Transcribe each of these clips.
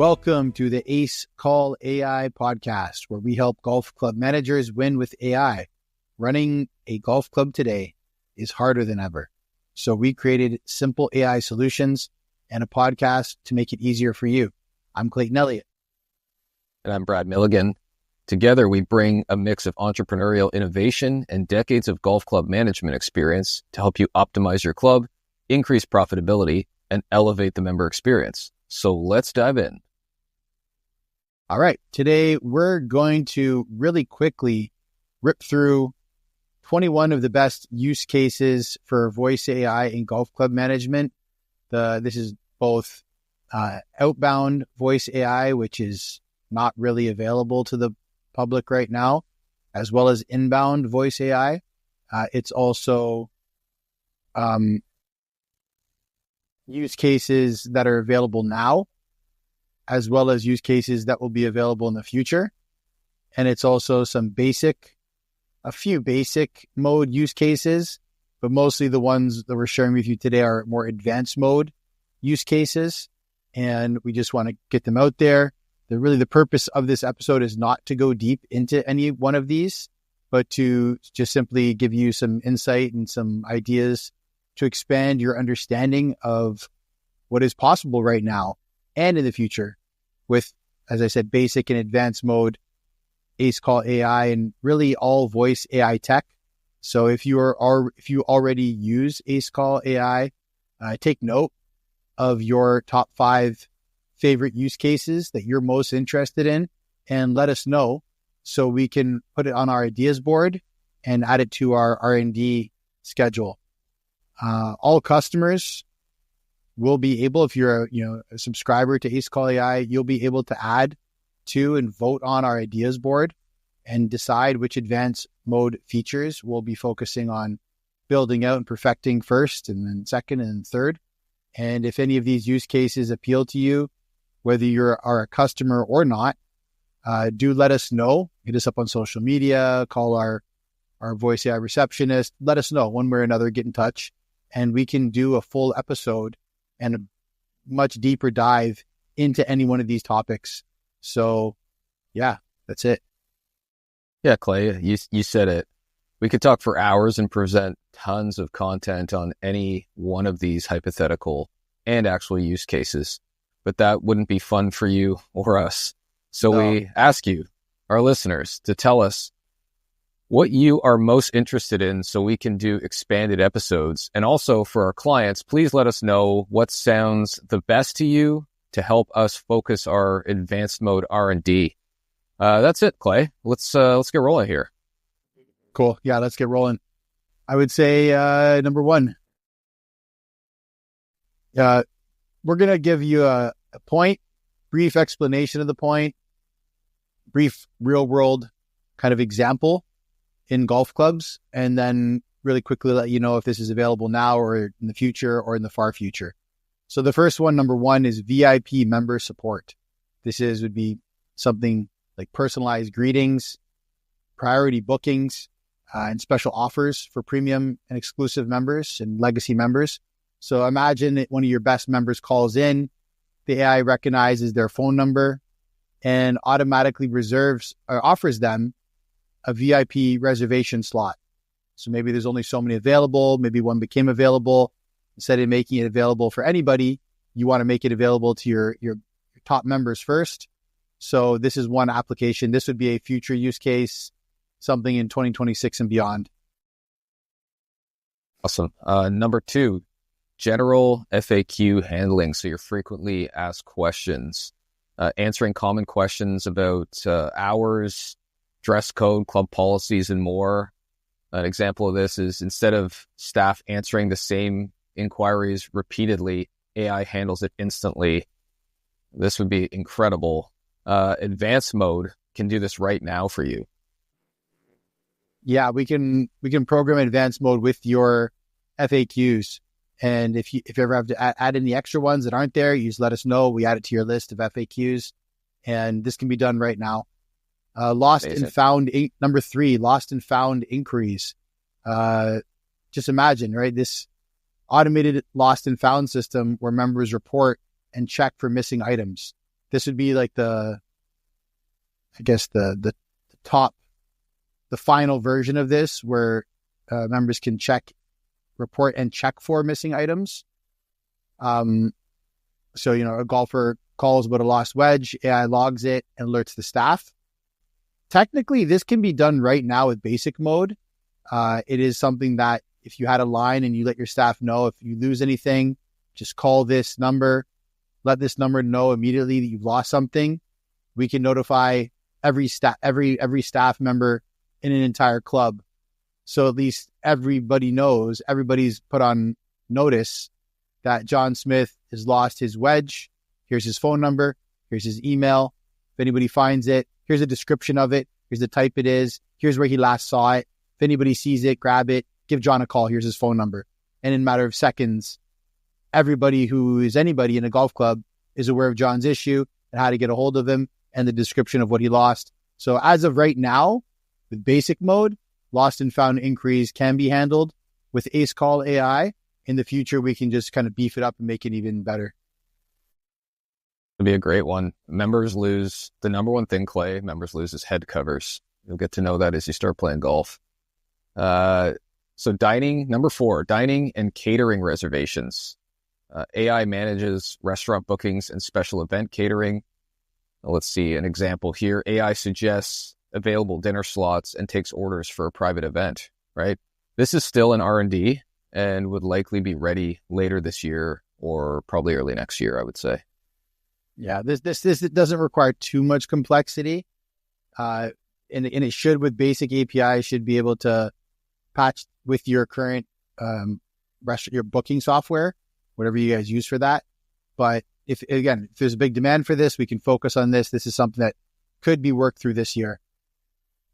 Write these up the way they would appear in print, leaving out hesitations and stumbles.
Welcome to the Acecall.ai podcast, where we help golf club managers win with AI. Running a golf club today is harder than ever. So we created simple AI solutions and a podcast to make it easier for you. I'm Clayton Elliott. And I'm Brad Milligan. Together, we bring a mix of entrepreneurial innovation and decades of golf club management experience to help you optimize your club, increase profitability, and elevate the member experience. So let's dive in. All right. Today, we're going to really quickly rip through 21 of the best use cases for voice AI in golf club management. This is both outbound voice AI, which is not really available to the public right now, as well as inbound voice AI. It's also use cases that are available now, as well as use cases that will be available in the future. And it's also a few basic mode use cases, but mostly the ones that we're sharing with you today are more advanced mode use cases. And we just want to get them out there. The purpose of this episode is not to go deep into any one of these, but to just simply give you some insight and some ideas to expand your understanding of what is possible right now and in the future with, as I said, basic and advanced mode Acecall.ai and really all voice AI tech. So if you already use Acecall.ai, take note of your top 5 favorite use cases that you're most interested in and let us know so we can put it on our ideas board and add it to our R&D schedule. All customers will be able, if you're a subscriber to Acecall.ai, you'll be able to add to and vote on our ideas board and decide which advanced mode features we'll be focusing on building out and perfecting first, and then second and third. And if any of these use cases appeal to you, whether you are a customer or not, do let us know. Hit us up on social media, call our voice AI receptionist. Let us know one way or another, get in touch, and we can do a full episode and a much deeper dive into any one of these topics. So yeah, that's it. Yeah, Clay, you said it. We could talk for hours and present tons of content on any one of these hypothetical and actual use cases, but that wouldn't be fun for you or us. So we ask you, our listeners, to tell us what you are most interested in so we can do expanded episodes. And also for our clients, please let us know what sounds the best to you to help us focus our advanced mode R&D. That's it, Clay. Let's get rolling here. Cool. Yeah, let's get rolling. I would say number 1. We're going to give you a point, brief explanation of the point, brief real world kind of example in golf clubs, and then really quickly let you know if this is available now or in the future or in the far future. So the first one, number 1, is VIP member support. Would be something like personalized greetings, priority bookings, and special offers for premium and exclusive members and legacy members. So imagine that one of your best members calls in, the AI recognizes their phone number and automatically reserves or offers them a VIP reservation slot. So maybe there's only so many available. Maybe one became available. Instead of making it available for anybody, you want to make it available to your top members first. So this is one application. This would be a future use case, something in 2026 and beyond. Awesome. Number 2, general FAQ handling. So your frequently asked questions, answering common questions about hours, dress code, club policies, and more. An example of this is instead of staff answering the same inquiries repeatedly, AI handles it instantly. This would be incredible. Advanced mode can do this right now for you. Yeah, we can program advanced mode with your FAQs. And if you ever have to add any extra ones that aren't there, you just let us know. We add it to your list of FAQs, and this can be done right now. Lost and found, number 3, lost and found inquiries. Just imagine, right? This automated lost and found system where members report and check for missing items. this would be like the top, the final version of this, where members can report and check for missing items. So, a golfer calls about a lost wedge, AI logs it and alerts the staff. Technically, this can be done right now with basic mode. It is something that if you had a line and you let your staff know if you lose anything, just call this number, let this number know immediately that you've lost something. We can notify every staff member in an entire club. So at least everybody knows, everybody's put on notice that John Smith has lost his wedge. Here's his phone number. Here's his email. If anybody finds it, here's a description of it. Here's the type it is. Here's where he last saw it. If anybody sees it, grab it. Give John a call. Here's his phone number. And in a matter of seconds, everybody who is anybody in a golf club is aware of John's issue and how to get a hold of him and the description of what he lost. So as of right now, with basic mode, lost and found inquiries can be handled. With Acecall.ai, in the future, we can just kind of beef it up and make it even better. It'll be a great one. Members lose, the number one thing, Clay, members lose is head covers. You'll get to know that as you start playing golf. So dining, number 4, dining and catering reservations. AI manages restaurant bookings and special event catering. Let's see an example here. AI suggests available dinner slots and takes orders for a private event, right? This is still in R&D and would likely be ready later this year or probably early next year, I would say. Yeah, this doesn't require too much complexity. And it should, with basic API, should be able to patch with your current your booking software, whatever you guys use for that. But if there's a big demand for this, we can focus on this. This is something that could be worked through this year.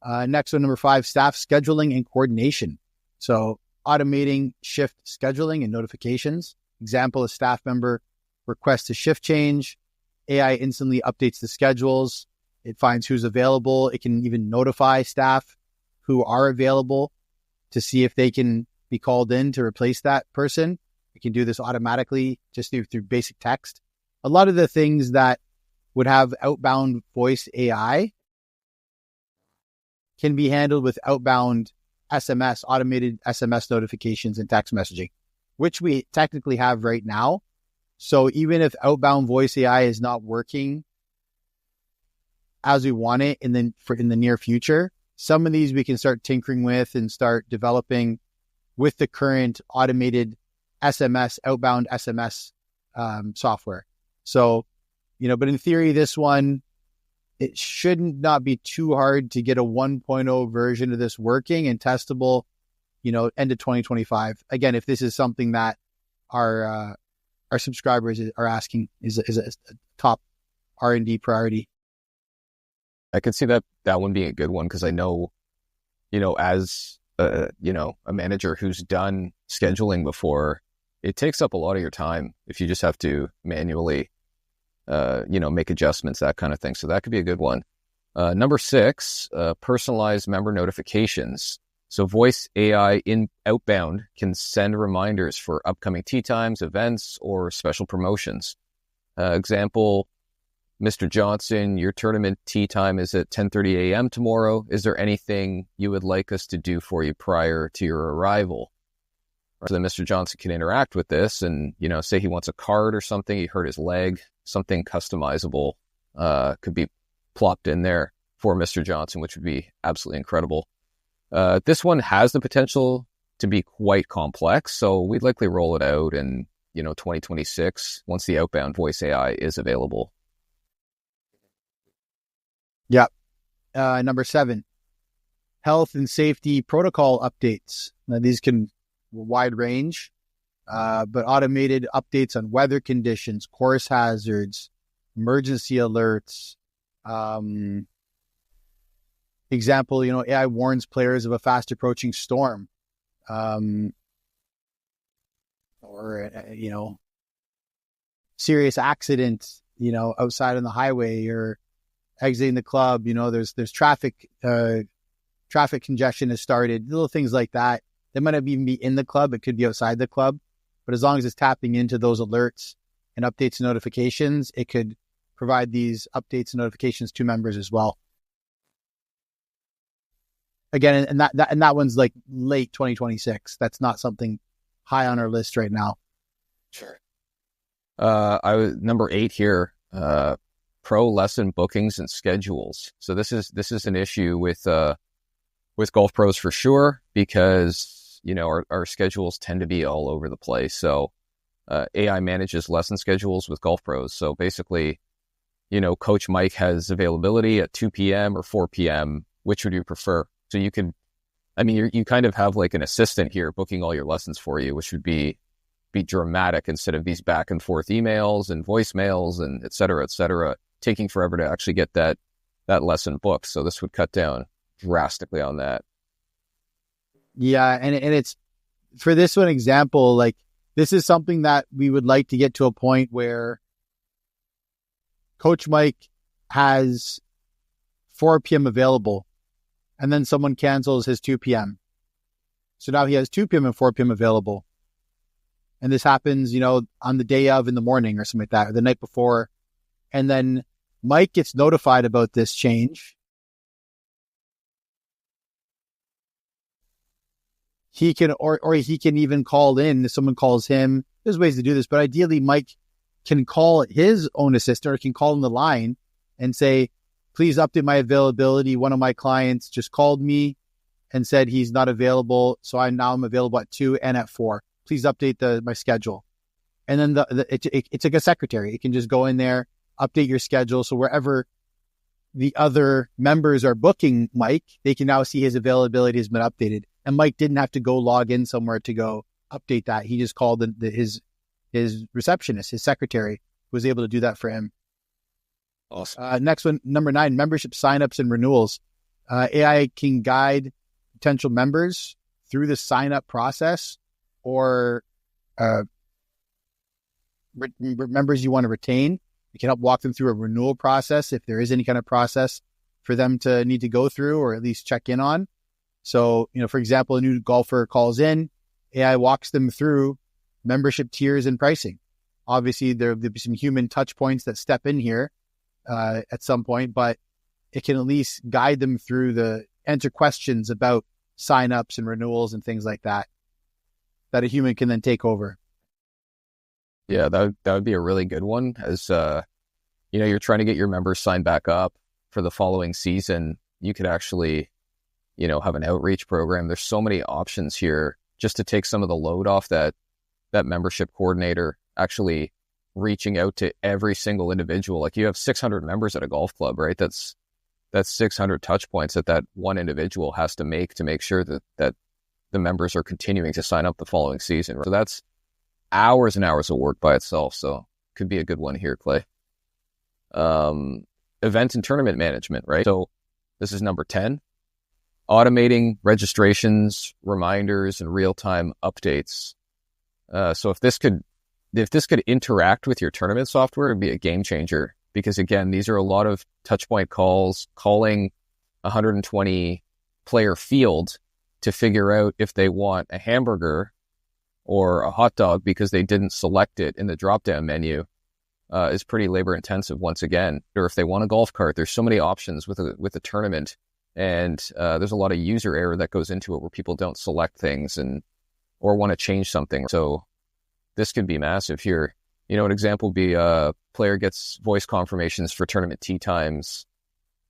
Next one, number 5, staff scheduling and coordination. So automating shift scheduling and notifications. Example, a staff member requests a shift change. AI instantly updates the schedules. It finds who's available. It can even notify staff who are available to see if they can be called in to replace that person. It can do this automatically just through basic text. A lot of the things that would have outbound voice AI can be handled with outbound SMS, automated SMS notifications and text messaging, which we technically have right now. So even if outbound voice AI is not working as we want it in the near future, some of these we can start tinkering with and start developing with the current automated outbound SMS software. So, but in theory, this one, it should not be too hard to get a 1.0 version of this working and testable, end of 2025. Again, if this is something that our subscribers are asking, is a top R&D priority. I could see that one being a good one because I know, as a manager who's done scheduling before, it takes up a lot of your time if you just have to manually, make adjustments, that kind of thing. So that could be a good one. Number 6, personalized member notifications. So voice AI outbound can send reminders for upcoming tee times, events, or special promotions. Example, Mr. Johnson, your tournament tee time is at 10:30 a.m. tomorrow. Is there anything you would like us to do for you prior to your arrival? So then Mr. Johnson can interact with this and, say he wants a card or something, he hurt his leg, something customizable could be plopped in there for Mr. Johnson, which would be absolutely incredible. This one has the potential to be quite complex, so we'd likely roll it out in, 2026 once the outbound voice AI is available. Yeah. Number 7, health and safety protocol updates. Now, these can wide range, but automated updates on weather conditions, course hazards, emergency alerts. Example, AI warns players of a fast approaching storm, or serious accident, outside on the highway or exiting the club. There's traffic congestion has started, little things like that. They might not even be in the club. It could be outside the club, but as long as it's tapping into those alerts and updates and notifications, it could provide these updates and notifications to members as well. Again, and that one's like late 2026. That's not something high on our list right now. Sure. I was number 8 here. Pro lesson bookings and schedules. So this is an issue with golf pros for sure, because our schedules tend to be all over the place. So AI manages lesson schedules with golf pros. So basically, Coach Mike has availability at 2 p.m. or 4 p.m. Which would you prefer? So you kind of have like an assistant here booking all your lessons for you, which would be dramatic instead of these back and forth emails and voicemails and et cetera, taking forever to actually get that lesson booked. So this would cut down drastically on that. Yeah. And it's for this one example, like this is something that we would like to get to a point where Coach Mike has 4 p.m. available, and then someone cancels his 2 p.m. So now he has 2 p.m. and 4 p.m. available. And this happens, on the day of in the morning or something like that, or the night before. And then Mike gets notified about this change. He can, or he can even call in if someone calls him. There's ways to do this, but ideally Mike can call his own assistant or can call in the line and say, please update my availability. One of my clients just called me and said he's not available. So I'm available at 2 and at 4. Please update my schedule. And then it's like a secretary. It can just go in there, update your schedule. So wherever the other members are booking Mike, they can now see his availability has been updated. And Mike didn't have to go log in somewhere to go update that. He just called his receptionist, his secretary, who was able to do that for him. Awesome. Next one, number 9, membership signups and renewals. AI can guide potential members through the sign-up process, or members you want to retain. It can help walk them through a renewal process if there is any kind of process for them to need to go through or at least check in on. So, for example, a new golfer calls in, AI walks them through membership tiers and pricing. Obviously, there'll be some human touch points that step in here at some point, but it can at least guide them through answer questions about signups and renewals and things like that a human can then take over. Yeah, that would be a really good one. As you're trying to get your members signed back up for the following season, you could actually, have an outreach program. There's so many options here just to take some of the load off that membership coordinator actually reaching out to every single individual. Like you have 600 members at a golf club, right? That's 600 touch points that one individual has to make sure that the members are continuing to sign up the following season. So that's hours and hours of work by itself. So could be a good one here, Clay. Event and tournament management, right? So this is number 10. Automating registrations, reminders, and real-time updates. So if this could interact with your tournament software, it'd be a game changer. Because again, these are a lot of touchpoint calls, calling 120 player field to figure out if they want a hamburger or a hot dog because they didn't select it in the drop-down menu is pretty labor intensive once again. Or if they want a golf cart, there's so many options with a tournament. And there's a lot of user error that goes into it where people don't select things or want to change something. So this could be massive here. An example would be a player gets voice confirmations for tournament tee times,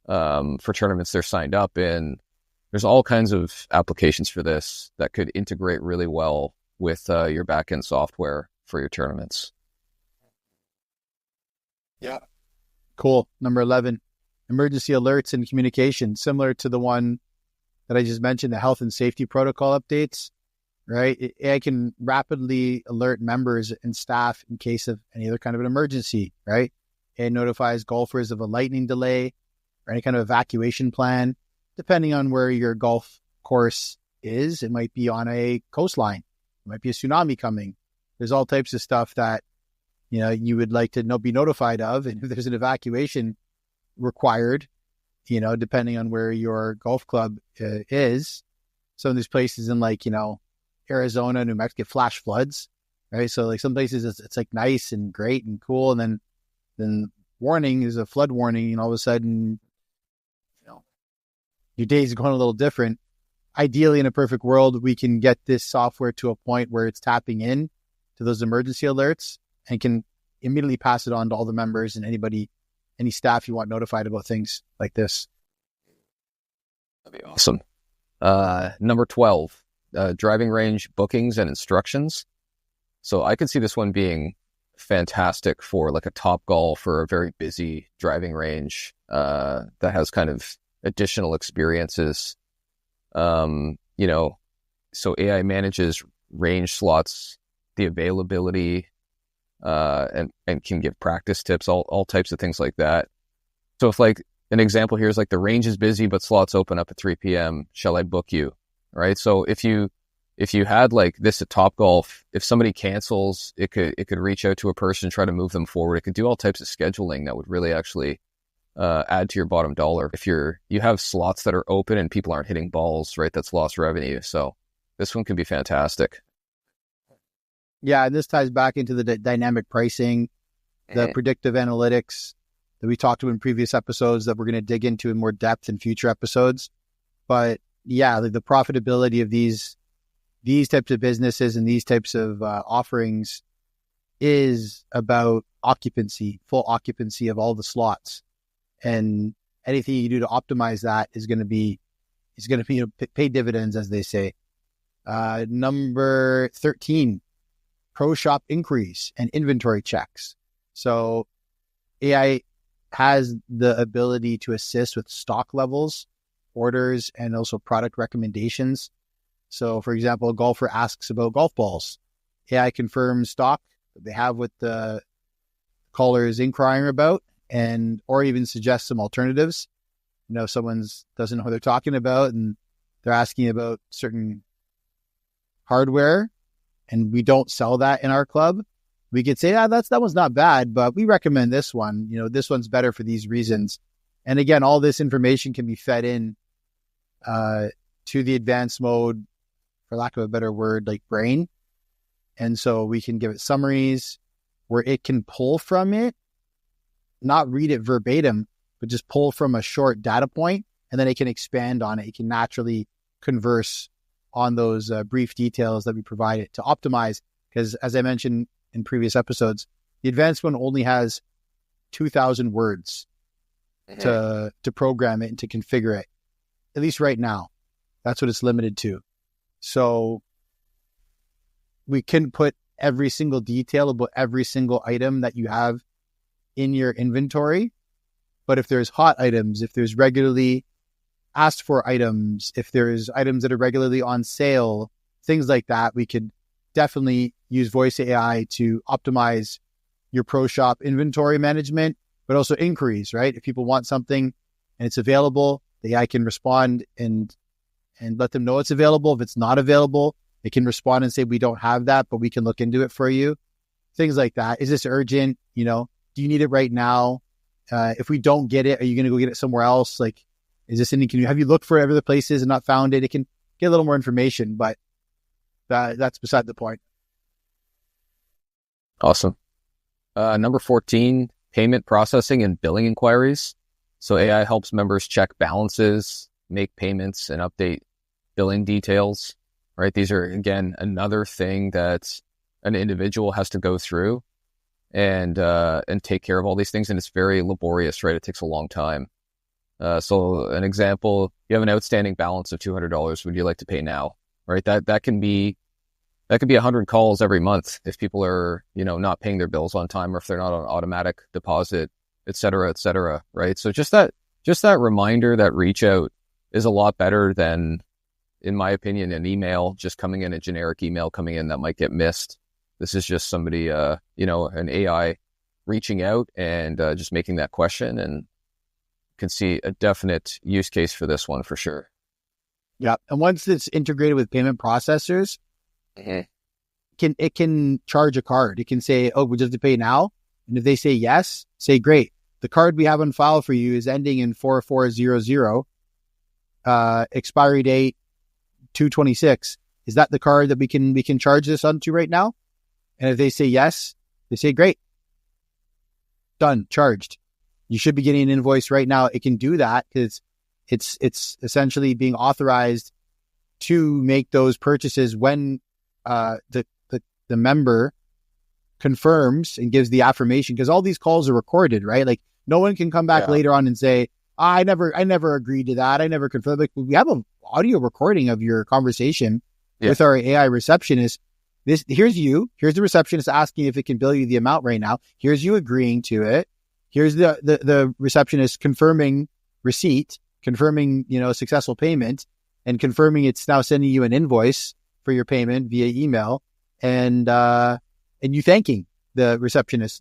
for tournaments they're signed up in. There's all kinds of applications for this that could integrate really well with your backend software for your tournaments. Yeah. Cool. Number 11, emergency alerts and communication, similar to the one that I just mentioned, the health and safety protocol updates, right? AI can rapidly alert members and staff in case of any other kind of an emergency, right? It notifies golfers of a lightning delay or any kind of evacuation plan, depending on where your golf course is. It might be on a coastline. It might be a tsunami coming. There's all types of stuff that, you would like to be notified of. And if there's an evacuation required, depending on where your golf club is. Some of these places in Arizona, New Mexico, flash floods, right? So some places it's like nice and great and cool. And then warning is a flood warning, and all of a sudden, your day is going a little different. Ideally, in a perfect world, we can get this software to a point where it's tapping in to those emergency alerts and can immediately pass it on to all the members and any staff you want notified about things like this. That'd be awesome. Number 12, driving range bookings and instructions. So I could see this one being fantastic for like a Topgolf or a very busy driving range that has kind of additional experiences. So AI manages range slots, the availability, and can give practice tips, all types of things like that. So if like an example here is like the range is busy, but slots open up at 3 p.m. Shall I book you? Right. So if you had like this at Topgolf, if somebody cancels, it could reach out to a person, try to move them forward. It could do all types of scheduling that would really actually add to your bottom dollar. If you have slots that are open and people aren't hitting balls, right, that's lost revenue. So this one could be fantastic. Yeah, and this ties back into the dynamic pricing, the predictive analytics that we talked about in previous episodes that we're going to dig into in more depth in future episodes. But yeah, the profitability of these types of businesses and these types of offerings is about occupancy, full occupancy of all the slots. And anything you do to optimize that is going to be pay dividends, as they say. Number 13, pro shop inquiries and inventory checks. So AI has the ability to assist with stock levels, orders, and also product recommendations. So, for example, a golfer asks about golf balls. AI confirms stock that they have what the caller is inquiring about, or even suggest some alternatives. Someone doesn't know what they're talking about and they're asking about certain hardware, and we don't sell that in our club. We could say, that one's not bad, but we recommend this one. This one's better for these reasons. And again, all this information can be fed in to the advanced mode, for lack of a better word, like brain. And so we can give it summaries where it can pull from it, not read it verbatim, but just pull from a short data point, and then it can expand on it. It can naturally converse on those brief details that we provide it to optimize. Because as I mentioned in previous episodes, the advanced one only has 2,000 words to program it and to configure it, at least right now. That's what it's limited to. So we can put every single detail about every single item that you have in your inventory. But if there's hot items, if there's regularly asked for items, if there's items that are regularly on sale, things like that, we could definitely use voice AI to optimize your pro shop inventory management, but also inquiries, right? If people want something and it's available, the AI can respond and let them know it's available. If it's not available, it can respond and say, we don't have that, but we can look into it for you. Things like that. Is this urgent? Do you need it right now? If we don't get it, are you going to go get it somewhere else? Like, is this anything? Have you looked for other places and not found it? It can get a little more information, but that's beside the point. Awesome. Number 14, payment processing and billing inquiries. So AI helps members check balances, make payments, and update billing details, right? These are, again, another thing that an individual has to go through and take care of all these things. And it's very laborious, right? It takes a long time. So an example, you have an outstanding balance of $200. Would you like to pay now? Right? That can be 100 calls every month if people are, not paying their bills on time, or if they're not on automatic deposit, et cetera, right? So just that reminder, that reach out is a lot better than, in my opinion, an email just coming in, a generic email coming in that might get missed. This is just somebody, an AI reaching out and just making that question, and can see a definite use case for this one for sure. Yeah. And once it's integrated with payment processors, it can charge a card. It can say, oh, would you have to pay now? And if they say yes, say, great. The card we have on file for you is ending in 4400, expiry date 2/26. Is that the card that we can charge this onto right now? And if they say yes, they say, great. Done, charged. you should be getting an invoice right now. It can do that because it's essentially being authorized to make those purchases when the member confirms and gives the affirmation, because all these calls are recorded, right? Like no one can come back later on and say, I never agreed to that. I never confirmed. Like we have an audio recording of your conversation with our AI receptionist. Here's the receptionist asking if it can bill you the amount right now. Here's you agreeing to it. Here's the receptionist confirming receipt, confirming, successful payment, and confirming it's now sending you an invoice for your payment via email, and you thanking the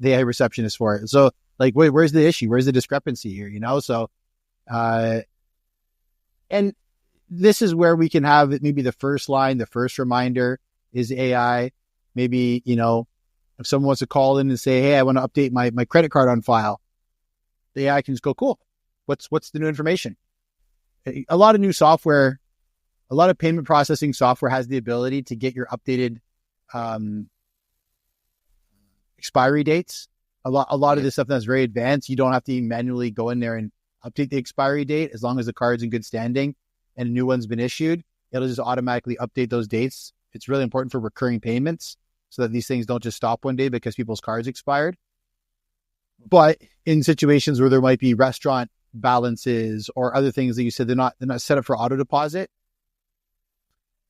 AI receptionist for it. So like, wait, where's the issue? Where's the discrepancy here? So, and this is where we can have maybe the first line, the first reminder is AI. Maybe, if someone wants to call in and say, hey, I want to update my credit card on file, the AI can just go, cool. What's the new information? A lot of new software, a lot of payment processing software has the ability to get your updated expiry dates. A lot of this stuff that's very advanced, you don't have to manually go in there and update the expiry date. As long as the card's in good standing and a new one's been issued, it'll just automatically update those dates. It's really important for recurring payments so that these things don't just stop one day because people's cards expired. But in situations where there might be restaurant balances or other things that you said they're not set up for auto deposit,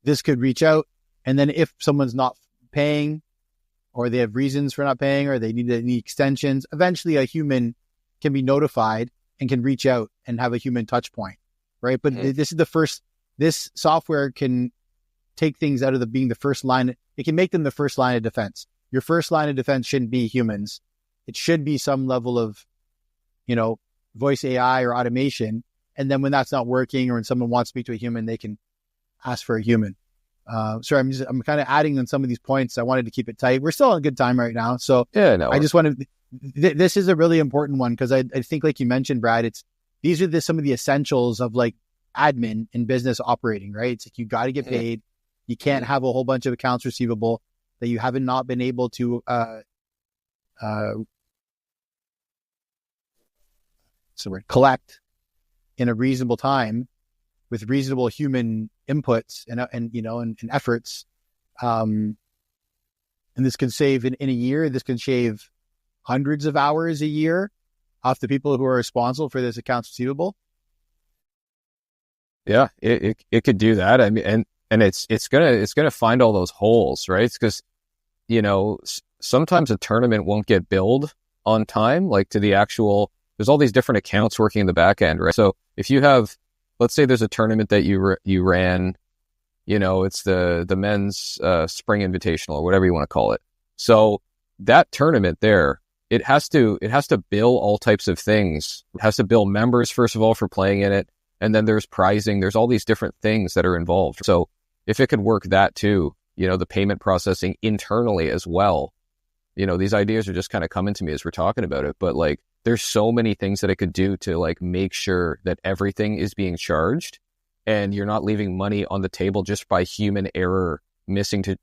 this could reach out. And then if someone's not paying, or they have reasons for not paying, or they need any extensions, eventually a human can be notified and can reach out and have a human touch point, right? But this software can take things out of being the first line. It can make them the first line of defense. Your first line of defense shouldn't be humans. It should be some level of, voice AI or automation. And then when that's not working, or when someone wants to speak to a human, they can ask for a human. Sorry, I'm kind of adding on some of these points. I wanted to keep it tight. We're still on a good time right now. So I just wanted, this is a really important one, because I think, like you mentioned, Brad, these are some of the essentials of like admin and business operating, right? It's like, you got to get paid. You can't have a whole bunch of accounts receivable that you haven't not been able to, collect in a reasonable time with reasonable human inputs and efforts. And this can save in a year, this can shave hundreds of hours a year off the people who are responsible for this accounts receivable. Yeah, it could do that. I mean, and it's gonna find all those holes, right? It's because, sometimes a tournament won't get billed on time, like to the actual, there's all these different accounts working in the back end, right? So if you have, let's say there's a tournament that you ran, it's the men's spring invitational, or whatever you want to call it. So that tournament there, it has to bill all types of things. It has to bill members, first of all, for playing in it. And then there's prizing. There's all these different things that are involved. So if it could work that too, the payment processing internally as well, these ideas are just kind of coming to me as we're talking about it. But like, there's so many things that it could do to like make sure that everything is being charged, and you're not leaving money on the table just by human error, missing to,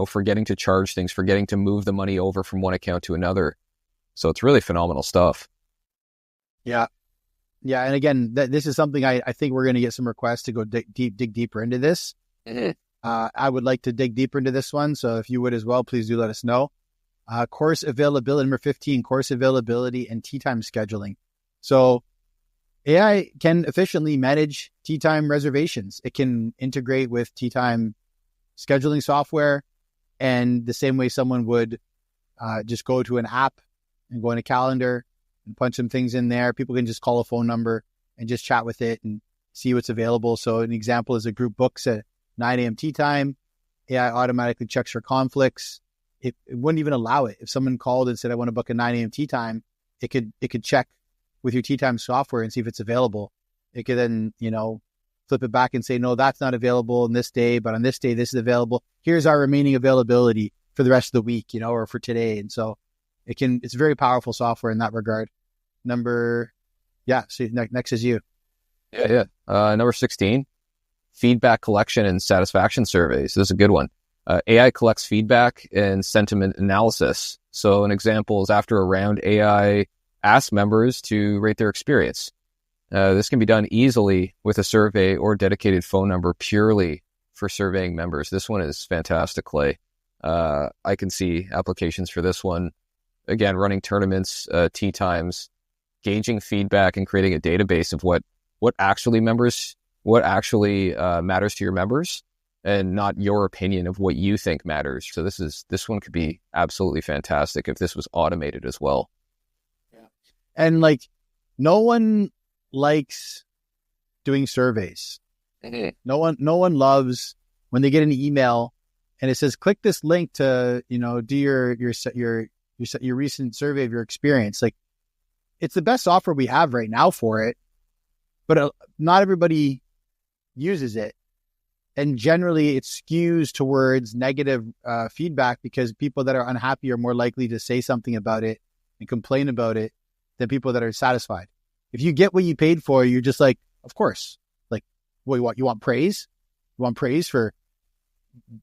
forgetting to charge things, forgetting to move the money over from one account to another. So it's really phenomenal stuff. Yeah. Yeah. And again, this is something I think we're going to get some requests to go dig deeper into this. I would like to dig deeper into this one. So if you would as well, please do let us know. Course availability, number 15, course availability and tee time scheduling. So AI can efficiently manage tee time reservations. It can integrate with tee time scheduling software, and the same way someone would just go to an app and go in a calendar and punch some things in there. People can just call a phone number and just chat with it and see what's available. So an example is a group books at 9 a.m. tee time. AI automatically checks for conflicts. It wouldn't even allow it. If someone called and said, I want to book a 9 a.m. tee time, it could check with your tee time software and see if it's available. It could then, flip it back and say, no, that's not available on this day, but on this day, this is available. Here's our remaining availability for the rest of the week, or for today. And so it's very powerful software in that regard. So next is you. Yeah. Number 16, feedback collection and satisfaction surveys. This is a good one. AI collects feedback and sentiment analysis. So an example is, after a round, AI ask members to rate their experience. This can be done easily with a survey or dedicated phone number purely for surveying members. This one is fantastic, Clay. I can see applications for this one. Again, running tournaments, tee times, gauging feedback and creating a database of what actually matters to your members, and not your opinion of what you think matters. So this one could be absolutely fantastic if this was automated as well. Yeah. And like, no one likes doing surveys. Mm-hmm. No one loves when they get an email and it says, click this link to, do your recent survey of your experience. Like, it's the best software we have right now for it, but not everybody uses it. And generally it skews towards negative feedback, because people that are unhappy are more likely to say something about it and complain about it than people that are satisfied. If you get what you paid for, you're just like, of course. Like, what you want praise? You want praise for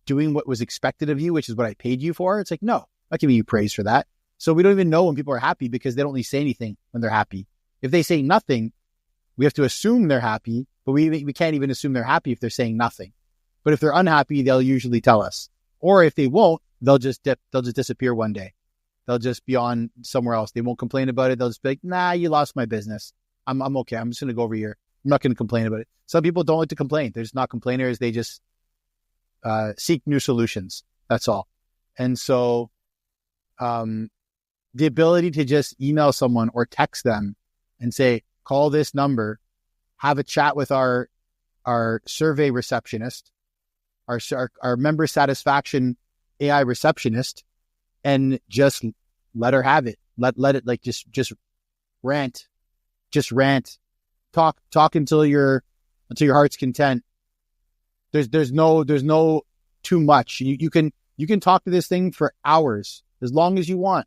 doing what was expected of you, which is what I paid you for? It's like, no, I'm not giving you praise for that. So we don't even know when people are happy, because they don't really say anything when they're happy. If they say nothing, we have to assume they're happy, but we can't even assume they're happy if they're saying nothing. But if they're unhappy, they'll usually tell us. Or if they won't, they'll just disappear one day. They'll just be on somewhere else. They won't complain about it. They'll just be like, nah, you lost my business. I'm okay. I'm just going to go over here. I'm not going to complain about it. Some people don't like to complain. They're just not complainers. They just seek new solutions. That's all. And so the ability to just email someone or text them and say, call this number, have a chat with our survey receptionist, our member satisfaction AI receptionist, and just let her have it. Let it, like, just rant. Talk until your heart's content. There's no too much. You can talk to this thing for hours, as long as you want.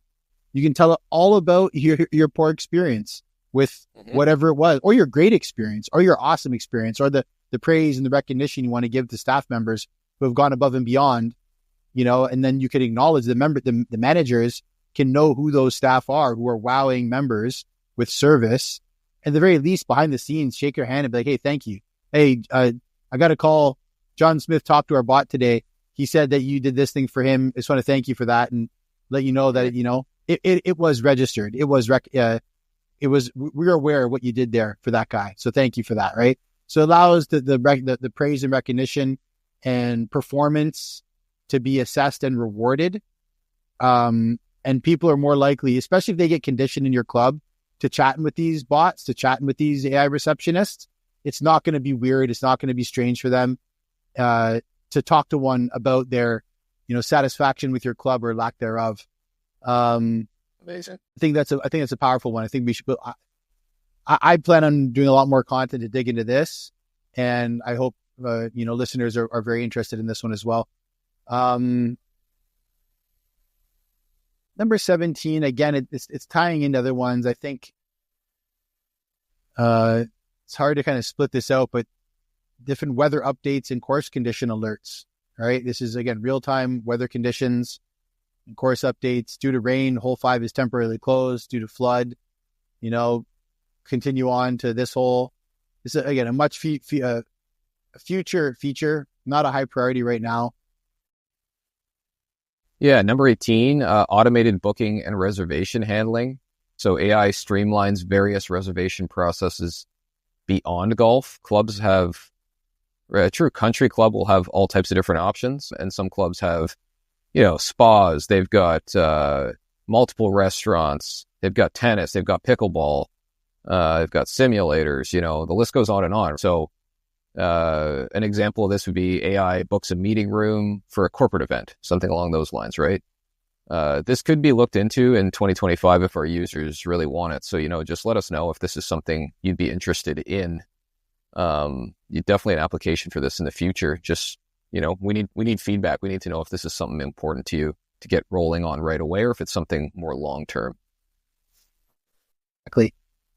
You can tell it all about your poor experience with whatever it was, or your great experience, or your awesome experience, or the praise and the recognition you want to give to staff members who have gone above and beyond, and then you can acknowledge the managers can know who those staff are who are wowing members with service. At the very least, behind the scenes, shake your hand and be like, hey, thank you. Hey, I got a call. John Smith talked to our bot today. He said that you did this thing for him. I just want to thank you for that and let you know that, it was registered. We're aware of what you did there for that guy. So thank you for that. Right. So it allows the praise and recognition and performance to be assessed and rewarded. And people are more likely, especially if they get conditioned in your club, to chatting with these bots, to chatting with these AI receptionists. It's not going to be weird. It's not going to be strange for them to talk to one about their, satisfaction with your club or lack thereof. Amazing. I think that's a powerful one. I think we should. I plan on doing a lot more content to dig into this, and I hope listeners are very interested in this one as well. Number 17, again, it's tying into other ones. I think it's hard to kind of split this out, but different weather updates and course condition alerts. Right, this is again real-time weather conditions and course updates. Due to rain, hole 5 is temporarily closed. Due to flood, continue on to this hole. This is again a much future feature, not a high priority right now. Yeah, number 18, automated booking and reservation handling. So AI streamlines various reservation processes beyond golf. Clubs have, a true country club will have all types of different options, and some clubs have, spas. They've got multiple restaurants. They've got tennis. They've got pickleball. They've got simulators. The list goes on and on. So an example of this would be AI books a meeting room for a corporate event, something along those lines, right? This could be looked into in 2025 if our users really want it. So, just let us know if this is something you'd be interested in. You definitely an application for this in the future. Just, we need feedback. We need to know if this is something important to you to get rolling on right away, or if it's something more long-term. Exactly.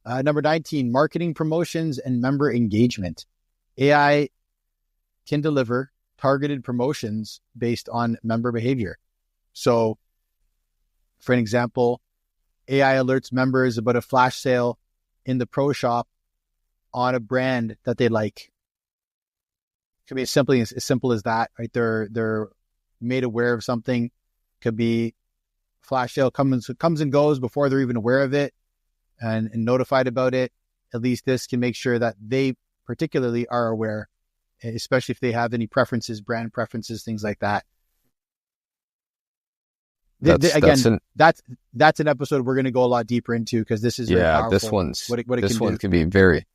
Number 19, marketing promotions and member engagement. AI can deliver targeted promotions based on member behavior. So, for an example, AI alerts members about a flash sale in the pro shop on a brand that they like. It could be as simple as that, right? They're made aware of something. Could be flash sale comes and goes before they're even aware of it and notified about it. At least this can make sure that they particularly are aware, especially if they have any preferences, brand preferences, things like that. That's an episode we're going to go a lot deeper into because this is very powerful. This one can be very,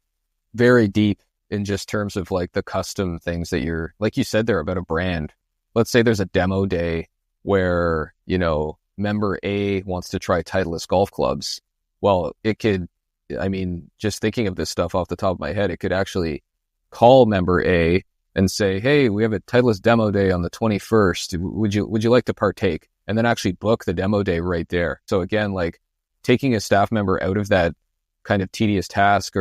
very deep in just terms of like the custom things that you're, like you said there about a brand. Let's say there's a demo day where, you know, member A wants to try Titleist golf clubs. Well, it could, I mean, just thinking of this stuff off the top of my head, it could actually call member A and say, hey, we have a Titleist demo day on the 21st. Would you like to partake? And then actually book the demo day right there. So again, like taking a staff member out of that kind of tedious task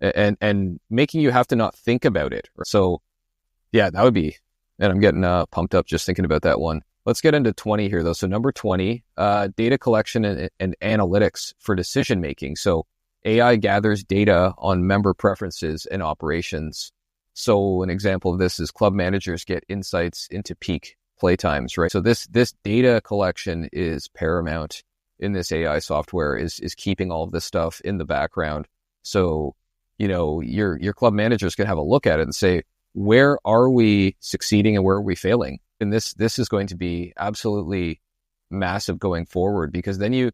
and making you have to not think about it. So yeah, that would be, and I'm getting pumped up just thinking about that one. Let's get into 20 here though. So number 20, data collection and analytics for decision making. So AI gathers data on member preferences and operations. So an example of this is club managers get insights into peak playtimes, right? So this data collection is paramount in this AI software, is keeping all of this stuff in the background. So, you know, your club managers can have a look at it and say, where are we succeeding and where are we failing? And this is going to be absolutely massive going forward, because then you,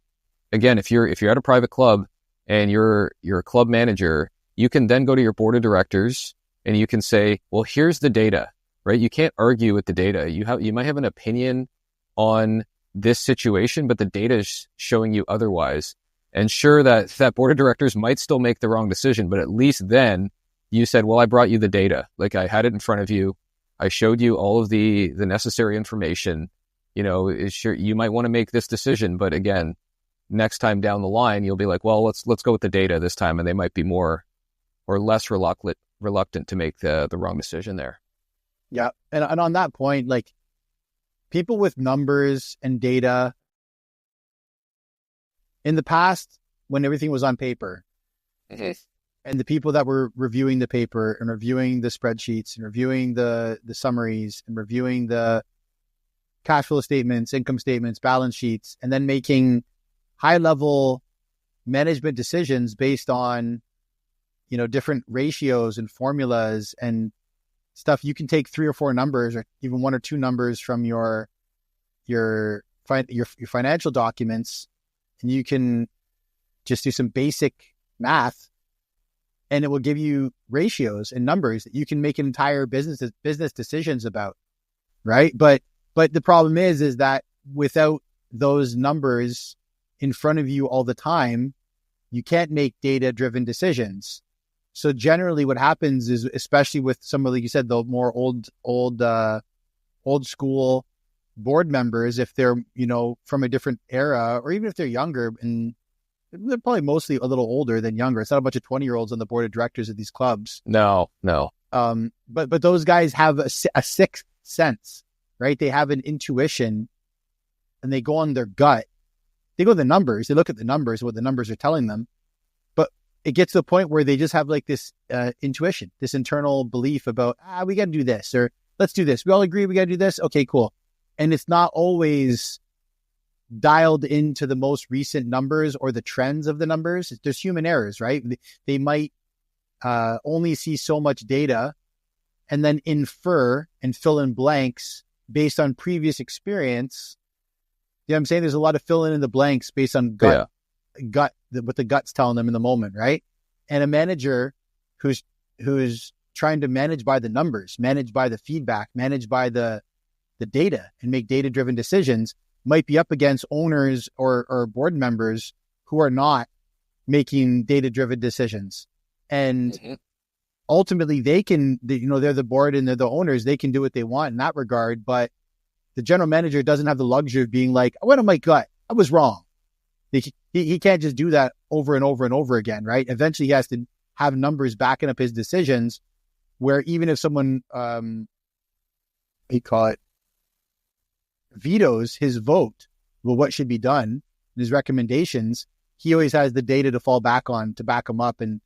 again, if you're at a private club and you're a club manager, you can then go to your board of directors and you can say, well, here's the data, right? You can't argue with the data. You might have an opinion on this situation, but the data is showing you otherwise. And sure, that board of directors might still make the wrong decision, but at least then you said, well, I brought you the data. Like I had it in front of you. I showed you all of the necessary information. You know, sure, you might want to make this decision, but again, next time down the line, you'll be like, well, let's go with the data this time. And they might be more or less reluctant to make the wrong decision there. Yeah. And on that point, like people with numbers and data in the past, when everything was on paper, mm-hmm. and the people that were reviewing the paper and reviewing the spreadsheets and reviewing the summaries and reviewing the cash flow statements, income statements, balance sheets, and then making high level management decisions based on, you know, different ratios and formulas and stuff. You can take 3 or 4 numbers or even 1 or 2 numbers from your financial documents, and you can just do some basic math and it will give you ratios and numbers that you can make an entire business decisions about, right? But the problem is that without those numbers in front of you all the time, you can't make data-driven decisions. So generally what happens is, especially with some of, like you said, the more old school board members, if they're, you know, from a different era, or even if they're younger, and they're probably mostly a little older than younger. It's not a bunch of 20-year-olds on the board of directors of these clubs. No. But those guys have a sixth sense, right? They have an intuition and they go on their gut. They go to the numbers. They look at the numbers, what the numbers are telling them. But it gets to the point where they just have like this intuition, this internal belief about, we got to do this, or let's do this. We all agree we got to do this. Okay, cool. And it's not always dialed into the most recent numbers or the trends of the numbers. There's human errors, right? They might only see so much data and then infer and fill in blanks based on previous experience. You know what I'm saying? There's a lot of filling in the blanks based on what the gut's telling them in the moment, right? And a manager who's trying to manage by the numbers, manage by the feedback, manage by the data and make data-driven decisions might be up against owners or board members who are not making data-driven decisions. And ultimately they're the board and they're the owners. They can do what they want in that regard. But the general manager doesn't have the luxury of being like, I went on my gut. I was wrong. He can't just do that over and over and over again, right? Eventually he has to have numbers backing up his decisions, where even if someone, vetoes his vote, well, what should be done, and his recommendations, he always has the data to fall back on to back him up. And,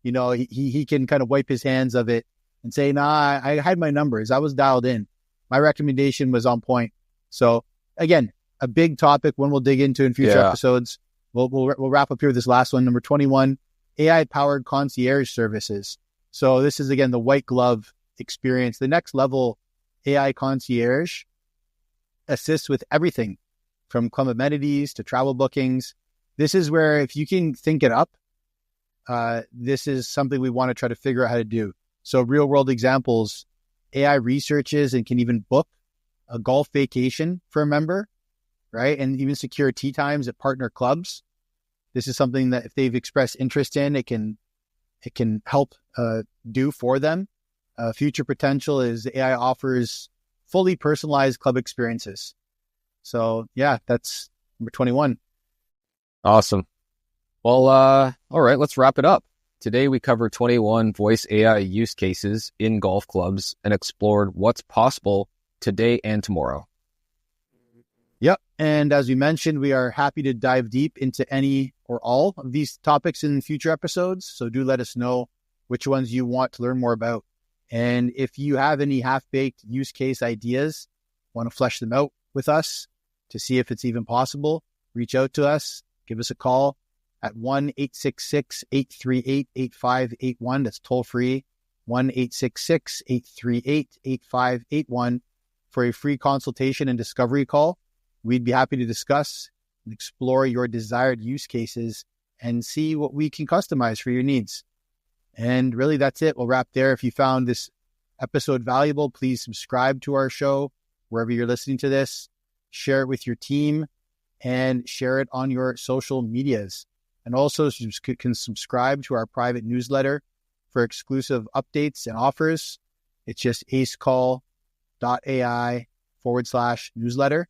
he can kind of wipe his hands of it and say, nah, I had my numbers. I was dialed in. My recommendation was on point. So again, a big topic, one we'll dig into in future episodes. We'll wrap up here with this last one, number 21, AI-powered concierge services. So this is, again, the white glove experience. The next level AI concierge assists with everything from club amenities to travel bookings. This is where, if you can think it up, this is something we want to try to figure out how to do. So real world examples, AI researches and can even book a golf vacation for a member, right? And even secure tee times at partner clubs. This is something that if they've expressed interest in, it can help do for them. Future potential is AI offers fully personalized club experiences. So yeah, that's number 21. Awesome. Well, all right, let's wrap it up. Today we covered 21 voice AI use cases in golf clubs and explored what's possible today and tomorrow. Yep. And as we mentioned, we are happy to dive deep into any or all of these topics in future episodes. So do let us know which ones you want to learn more about. And if you have any half-baked use case ideas, want to flesh them out with us to see if it's even possible, reach out to us, give us a call at 1-866-838-8581. That's toll free, 1-866-838-8581 for a free consultation and discovery call. We'd be happy to discuss and explore your desired use cases and see what we can customize for your needs. And really, that's it. We'll wrap there. If you found this episode valuable, please subscribe to our show wherever you're listening to this. Share it with your team and share it on your social medias. And also, you can subscribe to our private newsletter for exclusive updates and offers. It's just Acecall.ai/newsletter.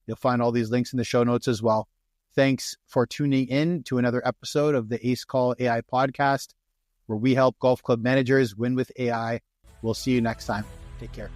You'll find all these links in the show notes as well. Thanks for tuning in to another episode of the Acecall.ai podcast, where we help golf club managers win with AI. We'll see you next time. Take care.